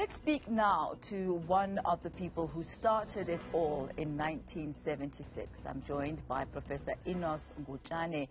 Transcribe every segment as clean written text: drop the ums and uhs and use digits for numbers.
Let's speak now to one of the people who started it all in 1976. I'm joined by Professor Enos Ngutshane.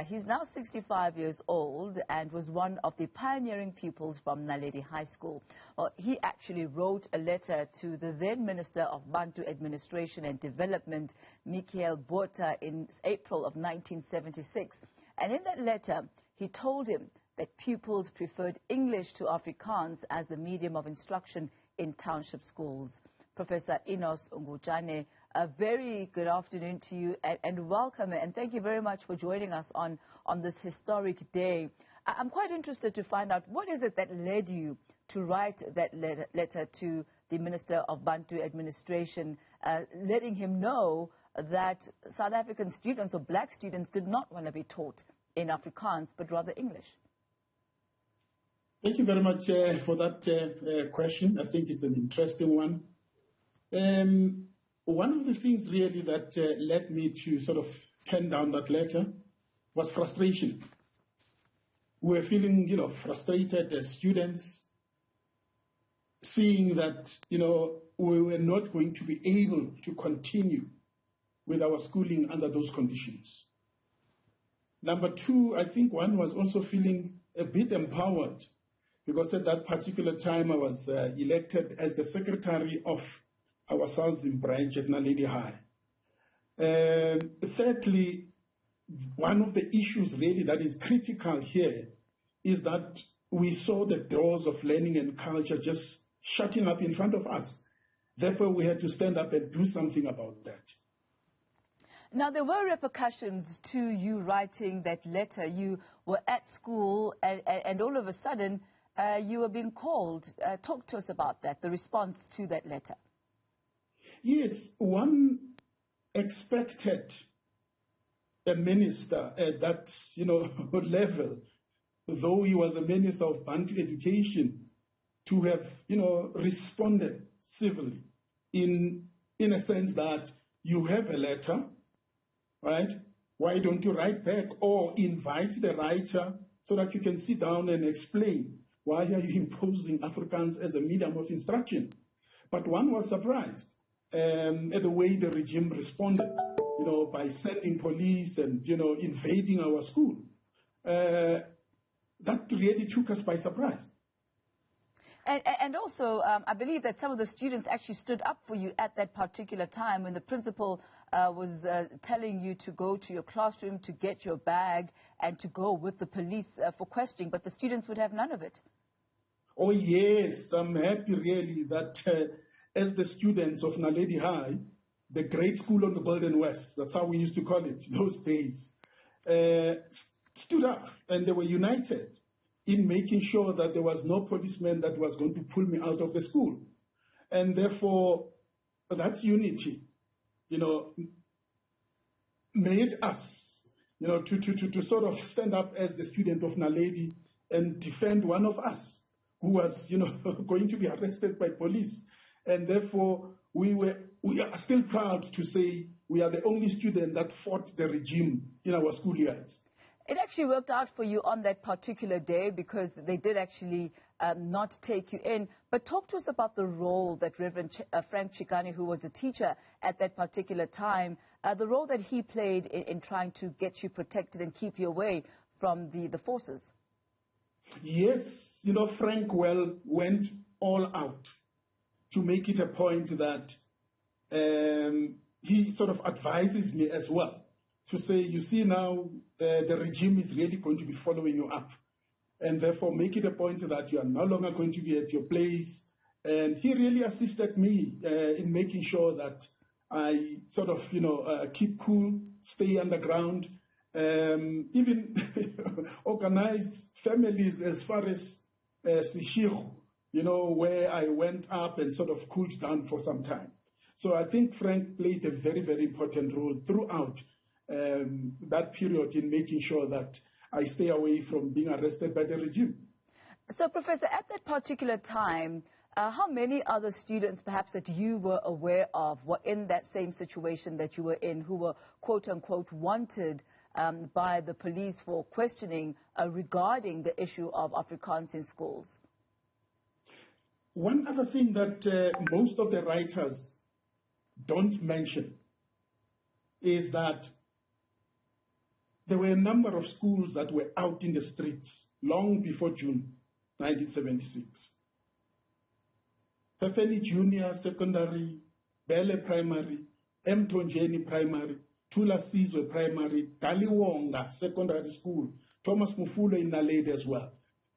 He's now 65 years old and was one of the pioneering pupils from Naledi High School. Well, he actually wrote a letter to the then Minister of Bantu Administration and Development, Michiel Botha, in April of 1976. And in that letter, he told him that pupils preferred English to Afrikaans as the medium of instruction in township schools. Professor Enos Ngutshane, a very good afternoon to you and welcome, and thank you very much for joining us on this historic day. I'm quite interested to find out what is it that led you to write that letter to the Minister of Bantu Administration, letting him know that South African students or black students did not want to be taught in Afrikaans but rather English. Thank you very much for that question. I think it's an interesting one. One of the things really that led me to sort of pen down that letter was frustration. We were feeling, frustrated as students, seeing that, we were not going to be able to continue with our schooling under those conditions. Number two, I think one was also feeling a bit empowered, because at that particular time I was elected as the secretary of our Southern branch at Naledi High. Thirdly, one of the issues really that is critical here is that we saw the doors of learning and culture just shutting up in front of us. Therefore, we had to stand up and do something about that. Now, there were repercussions to you writing that letter. You were at school and all of a sudden you were being called. Talk to us about that, the response to that letter. Yes, one expected a minister at that, level, though he was a minister of Bantu education, to have, responded civilly in a sense that you have a letter, right? Why don't you write back or invite the writer so that you can sit down and explain why are you imposing Afrikaans as a medium of instruction? But one was surprised at the way the regime responded, by sending police and, invading our school. That really took us by surprise. And also, I believe that some of the students actually stood up for you at that particular time when the principal was telling you to go to your classroom, to get your bag, and to go with the police for questioning, but the students would have none of it. Oh, yes, I'm happy really that as the students of Naledi High, the great school on the Golden West, that's how we used to call it those days, stood up and they were united in making sure that there was no policeman that was going to pull me out of the school. And therefore, that unity, made us, to sort of stand up as the student of Naledi and defend one of us who was, going to be arrested by police. And therefore, we are still proud to say we are the only student that fought the regime in our schoolyards. It actually worked out for you on that particular day because they did actually not take you in. But talk to us about the role that Reverend Frank Chikane, who was a teacher at that particular time, the role that he played in trying to get you protected and keep you away from the forces. Yes, Frank went all out to make it a point that he sort of advises me as well to say, you see now, the regime is really going to be following you up. And therefore, make it a point that you are no longer going to be at your place. And he really assisted me in making sure that I sort of, keep cool, stay underground, even organized families as far as Sishiro, where I went up and sort of cooled down for some time. So I think Frank played a very, very important role throughout that period in making sure that I stay away from being arrested by the regime. So, Professor, at that particular time, how many other students perhaps that you were aware of were in that same situation that you were in, who were quote-unquote wanted by the police for questioning regarding the issue of Afrikaans in schools? One other thing that most of the writers don't mention is that there were a number of schools that were out in the streets long before June 1976. Pefeni Junior Secondary, Bele Primary, Mtonjeni Primary, Tula Sizwe Primary, Daliwonga Secondary School, Thomas Mufula in Naledi as well.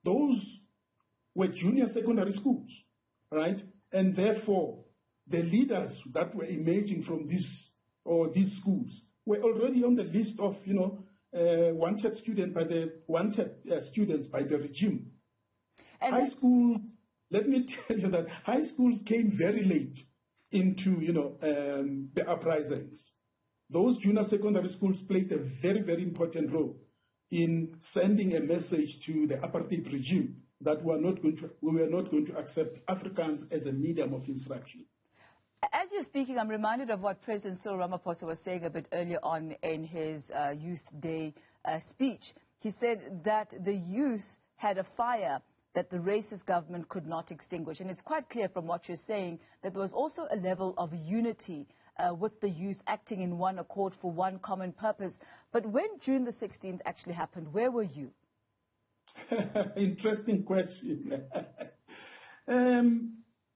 Those were junior secondary schools, right? And therefore, the leaders that were emerging from these schools were already on the list of, wanted students by the regime. And high schools, let me tell you that high schools came very late into, the uprisings. Those junior secondary schools played a very, very important role in sending a message to the apartheid regime that we were not going to accept Afrikaans as a medium of instruction. As you're speaking, I'm reminded of what President Cyril Ramaphosa was saying a bit earlier on in his Youth Day speech. He said that the youth had a fire that the racist government could not extinguish. And it's quite clear from what you're saying that there was also a level of unity with the youth acting in one accord for one common purpose. But when June the 16th actually happened, where were you? Interesting question.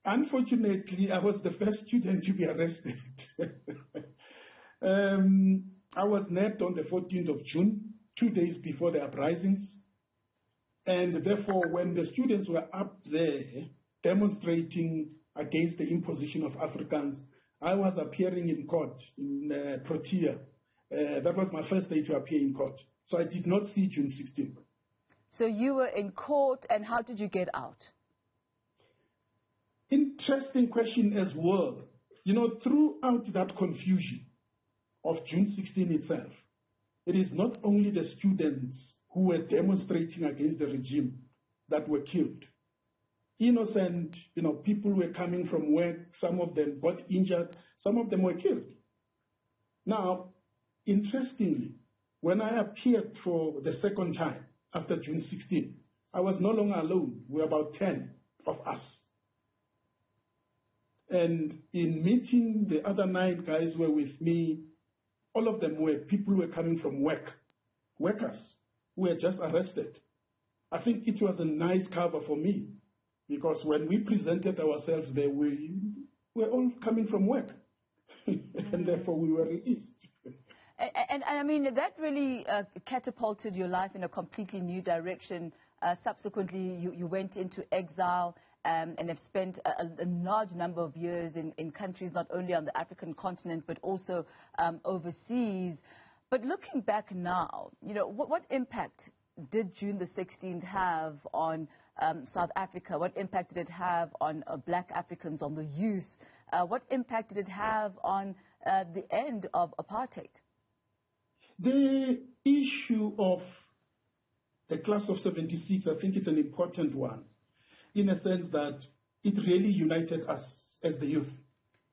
Unfortunately, I was the first student to be arrested. I was nabbed on the 14th of June, 2 days before the uprisings. And therefore, when the students were up there demonstrating against the imposition of Afrikaans, I was appearing in court in Protea. That was my first day to appear in court. So I did not see June 16th. So you were in court, and how did you get out? Interesting question as well. Throughout that confusion of June 16 itself, it is not only the students who were demonstrating against the regime that were killed. Innocent, people were coming from work, some of them got injured, some of them were killed. Now, interestingly, when I appeared for the second time after June 16, I was no longer alone. We were about 10 of us. And in meeting, the other 9 guys were with me. All of them were people who were coming from work, workers who were just arrested. I think it was a nice cover for me because when we presented ourselves there, we were all coming from work. And therefore we were released. And I mean, that really catapulted your life in a completely new direction. Subsequently, you went into exile and have spent a large number of years in countries not only on the African continent, but also overseas. But looking back now, what impact did June the 16th have on South Africa? What impact did it have on black Africans, on the youth? What impact did it have on the end of apartheid? The issue of the class of 76, I think it's an important one, in a sense that it really united us as the youth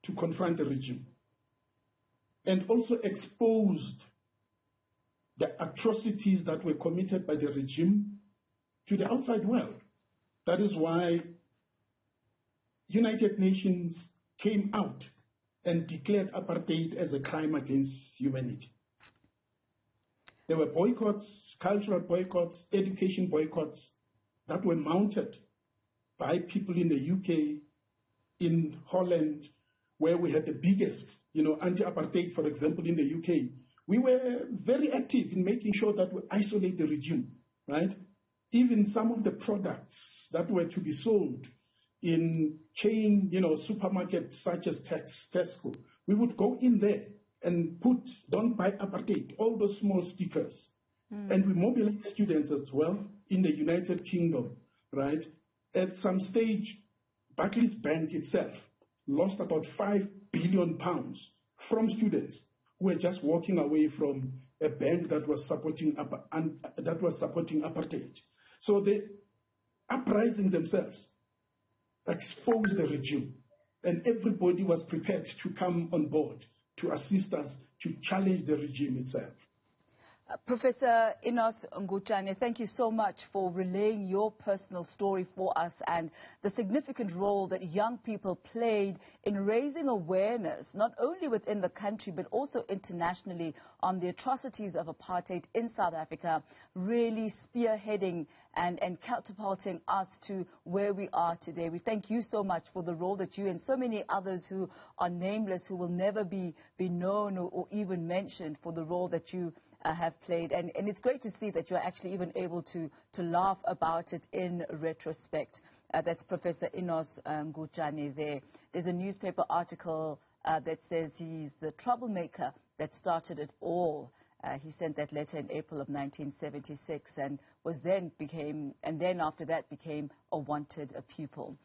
to confront the regime and also exposed the atrocities that were committed by the regime to the outside world. That is why United Nations came out and declared apartheid as a crime against humanity. There were boycotts, cultural boycotts, education boycotts that were mounted by people in the UK, in Holland, where we had the biggest, anti-apartheid, for example, in the UK. We were very active in making sure that we isolate the regime, right? Even some of the products that were to be sold in chain, supermarkets such as Tesco, we would go in there and put, "Don't buy apartheid," all those small stickers. And we mobilized students as well in the United Kingdom, right? At some stage, Barclays Bank itself lost about £5 billion from students who were just walking away from a bank that was supporting apartheid. So the uprising themselves exposed the regime, and everybody was prepared to come on board to assist us to challenge the regime itself. Professor Enos Ngutshane, thank you so much for relaying your personal story for us and the significant role that young people played in raising awareness, not only within the country but also internationally, on the atrocities of apartheid in South Africa, really spearheading and catapulting us to where we are today. We thank you so much for the role that you and so many others who are nameless, who will never be known or even mentioned, for the role that you have played, and it's great to see that you're actually even able to laugh about it in retrospect. That's Professor Enos Ngutshane there. There's a newspaper article that says he's the troublemaker that started it all. He sent that letter in April of 1976 and then after that became a wanted pupil.